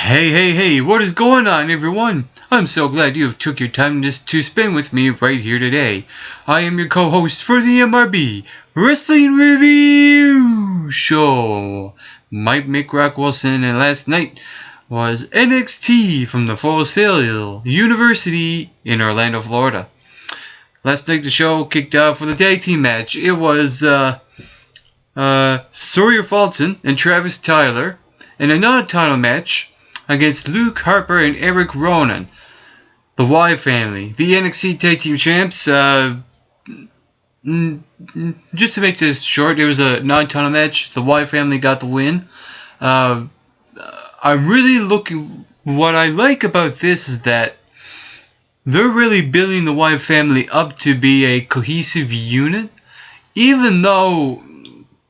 Hey, what is going on, everyone? I'm so glad you have took your time to spend with me right here today. I am your co-host for the MRB Wrestling Review Show, Mike Rock Wilson, and last night was NXT from the Full Sail University in Orlando, Florida. Last night the show kicked off with a tag team match. It was Sawyer Fulton and Travis Tyler in a non-title match against Luke Harper and Eric Rowan, the Y family, the NXT Tag Team Champs. Just to make this short, it was a non-title match. The Y family got the win. I'm really what I like about this is that they're really building the Y family up to be a cohesive unit, even though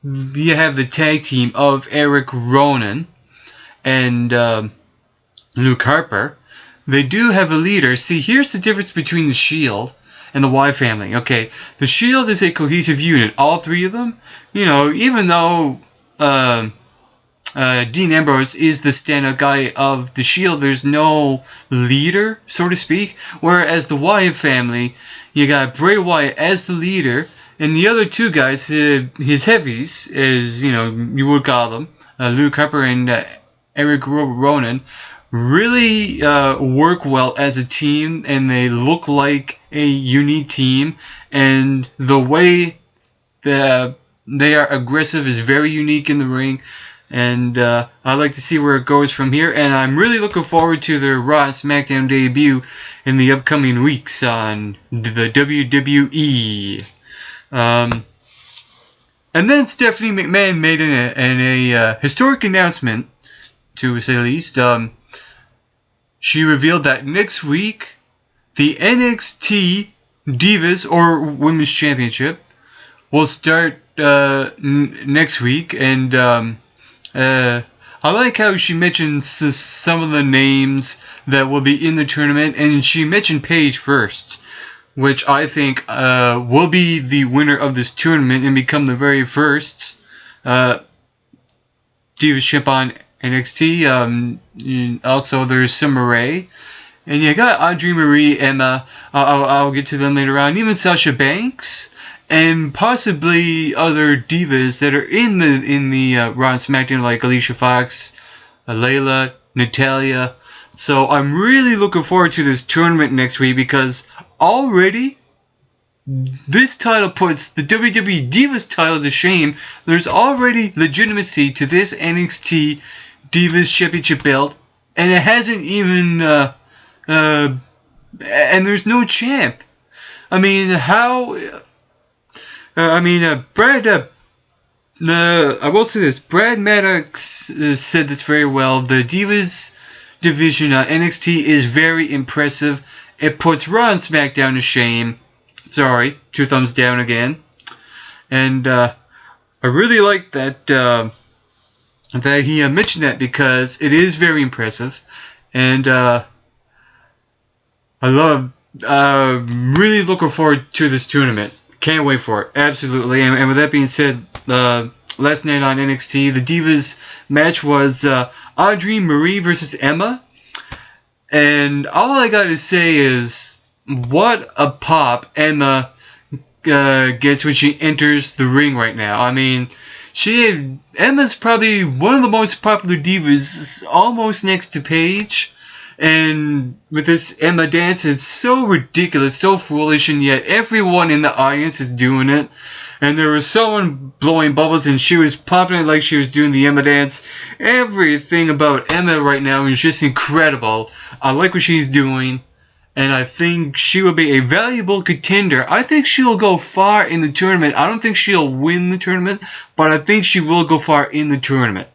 you have the tag team of Eric Rowan and Luke Harper. They do have a leader. See, here's the difference between the Shield and the Y family. Okay, the Shield is a cohesive unit. All three of them, even though Dean Ambrose is the stand-up guy of the Shield, there's no leader, so to speak. Whereas the Y family, you got Bray Wyatt as the leader, and the other two guys, his heavies, as you would call them, Luke Harper and Eric Rowan, really work well as a team, and they look like a unique team, and the way that they are aggressive is very unique in the ring, and I'd like to see where it goes from here, and I'm really looking forward to their Raw and SmackDown debut in the upcoming weeks on the WWE. And then Stephanie McMahon made a historic announcement, to say the least. She revealed that next week, the NXT Divas or Women's Championship will start next week, and I like how she mentioned some of the names that will be in the tournament, and she mentioned Paige first, which I think will be the winner of this tournament and become the very first Divas champ on NXT. Also, there's Summer Rae, and you got Audrey Marie, Emma. I'll get to them later on. Even Sasha Banks, and possibly other divas that are in the Raw and SmackDown, like Alicia Fox, Layla, Natalya. So I'm really looking forward to this tournament next week, because already this title puts the WWE Divas title to shame. There's already legitimacy to this NXT Divas Championship belt, and it hasn't even and there's no champ. I mean, how? Brad. I will say this. Brad Maddox said this very well. The Divas division on NXT is very impressive. It puts Raw and SmackDown to shame. Sorry, 2 thumbs down again. And I really like that that he mentioned that, because it is very impressive, and I love. Really looking forward to this tournament. Can't wait for it. Absolutely. And with that being said, last night on NXT, the Divas match was Audrey Marie versus Emma, and all I gotta say is, what a pop Emma gets when she enters the ring right now. I mean, Emma's probably one of the most popular divas, almost next to Paige. And with this Emma dance, it's so ridiculous, so foolish, and yet everyone in the audience is doing it. And there was someone blowing bubbles, and she was popping it like she was doing the Emma dance. Everything about Emma right now is just incredible. I like what she's doing, and I think she will be a valuable contender. I think she'll go far in the tournament. I don't think she'll win the tournament, but I think she will go far in the tournament.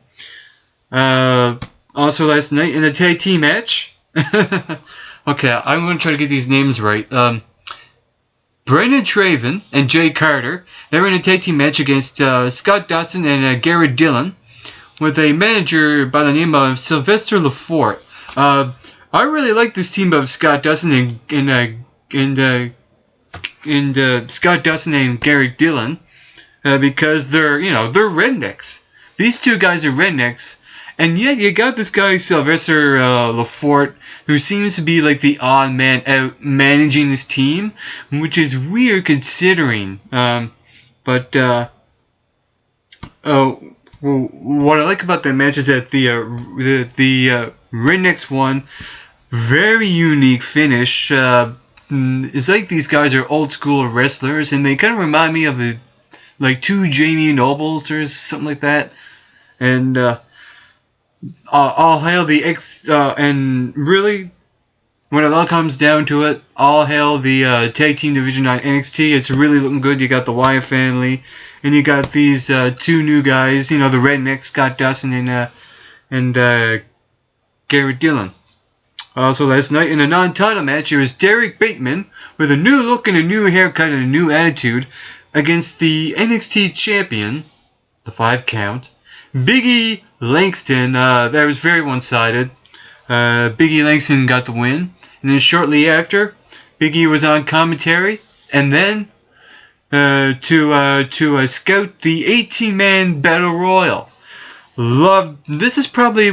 Also last night in a tag team match. Okay, I'm going to try to get these names right. Brendan Traven and Jay Carter, they were in a tag team match against Scott Dawson and Garrett Dillon, with a manager by the name of Sylvester Lefort. I really like this team of Scott Dawson and Scott Dawson and Gary Dillon because they're rednecks. These two guys are rednecks, and yet you got this guy Sylvester Lefort, who seems to be like the odd man out managing his team, which is weird considering. But what I like about that match is that the Rednecks won. Very unique finish. It's like these guys are old school wrestlers, and they kind of remind me of like two Jamie Nobles or something like that. And all hail the and really, when it all comes down to it, all hail the tag team division on NXT. It's really looking good. You got the Wyatt family, and you got these two new guys. The Rednecks, Scott Dawson and Gary Dillon. Also last night in a non-title match, it was Derek Bateman with a new look and a new haircut and a new attitude against the NXT champion, the 5 count, Big E Langston. That was very one-sided. Big E Langston got the win. And then shortly after, Big E was on commentary. And then to scout the 18-man Battle Royal. This is probably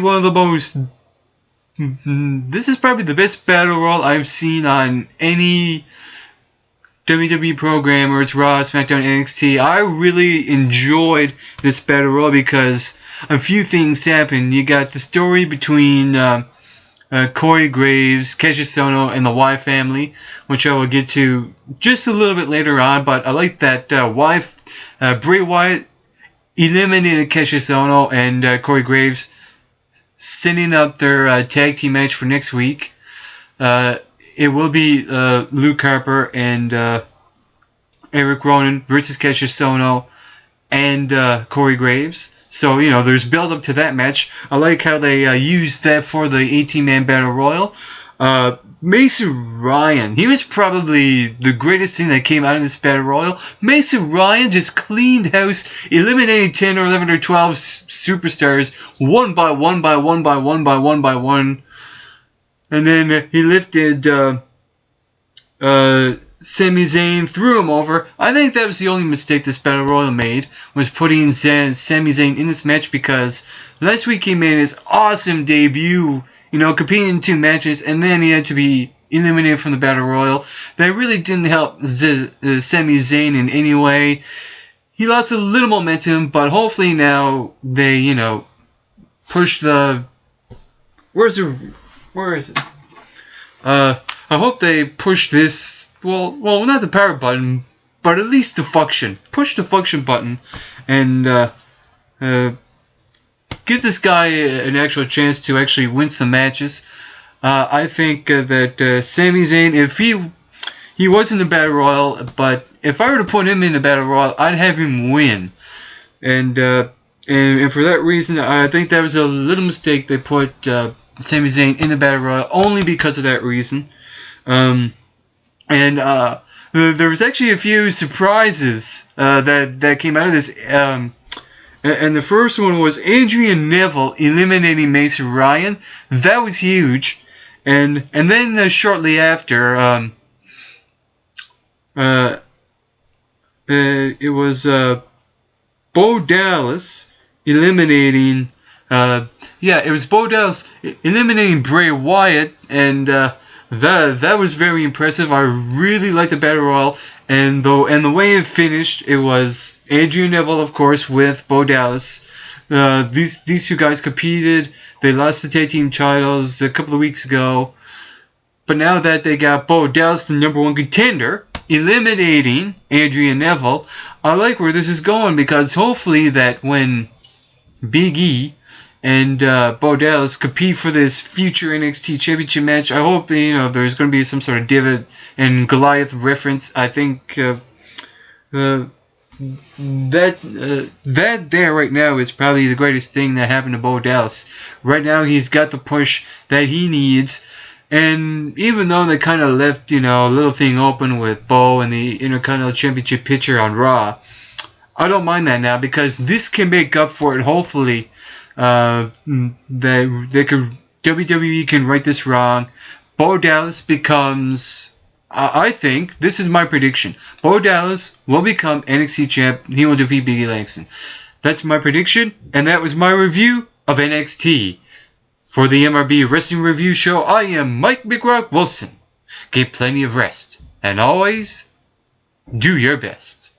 the best Battle Royal I've seen on any WWE program, or it's Raw, SmackDown, NXT. I really enjoyed this Battle Royal because a few things happened. You got the story between Corey Graves, Cassius Ohno, and the Wyatt family, which I will get to just a little bit later on. But I like that Bray Wyatt eliminated Cassius Ohno and Corey Graves, setting up their tag team match for next week. It will be Luke Harper and Eric Rowan versus Cassius Ohno and Corey Graves. So, there's build up to that match. I like how they used that for the 18-man Battle Royal. Mason Ryan, he was probably the greatest thing that came out of this Battle Royal. Mason Ryan just cleaned house, eliminating 10 or 11 or 12 superstars one by one. And then he lifted Sami Zayn, threw him over. I think that was the only mistake this Battle Royal made, was putting Sami Zayn in this match, because last week he made his awesome debut, competing in 2 matches, and then he had to be eliminated from the Battle Royal. That really didn't help Sami Zayn in any way. He lost a little momentum, but hopefully now they, push the... Where is it? I hope they push this, well, not the power button, but at least the function. Push the function button and give this guy an actual chance to actually win some matches. I think that Sami Zayn, if he was in the Battle Royal, but if I were to put him in the Battle Royal, I'd have him win. And for that reason, I think that was a little mistake. They put Sami Zayn in the Battle Royal only because of that reason. There was actually a few surprises that came out of this. And the first one was Adrian Neville eliminating Mason Ryan. That was huge. And then shortly after, it was Bo Dallas eliminating. It was Bo Dallas eliminating Bray Wyatt, and that was very impressive. I really liked the Battle Royal, and the way it finished, it was Adrian Neville, of course, with Bo Dallas. These two guys competed. They lost the tag team titles a couple of weeks ago, but now that they got Bo Dallas, the number 1 contender, eliminating Adrian Neville, I like where this is going, because hopefully that when Big E and Bo Dallas compete for this future NXT Championship match, I hope there's going to be some sort of David and Goliath reference. I think that there right now is probably the greatest thing that happened to Bo Dallas. Right now he's got the push that he needs, and even though they kind of left a little thing open with Bo and the Intercontinental Championship picture on Raw, I don't mind that now, because this can make up for it, hopefully. that they could WWE can right this wrong. Bo Dallas becomes, I think, this is my prediction. Bo Dallas will become NXT champ. He will defeat Biggie Langston. That's my prediction, and that was my review of NXT. For the MRB Wrestling Review Show, I am Mike McRock Wilson. Get plenty of rest, and always do your best.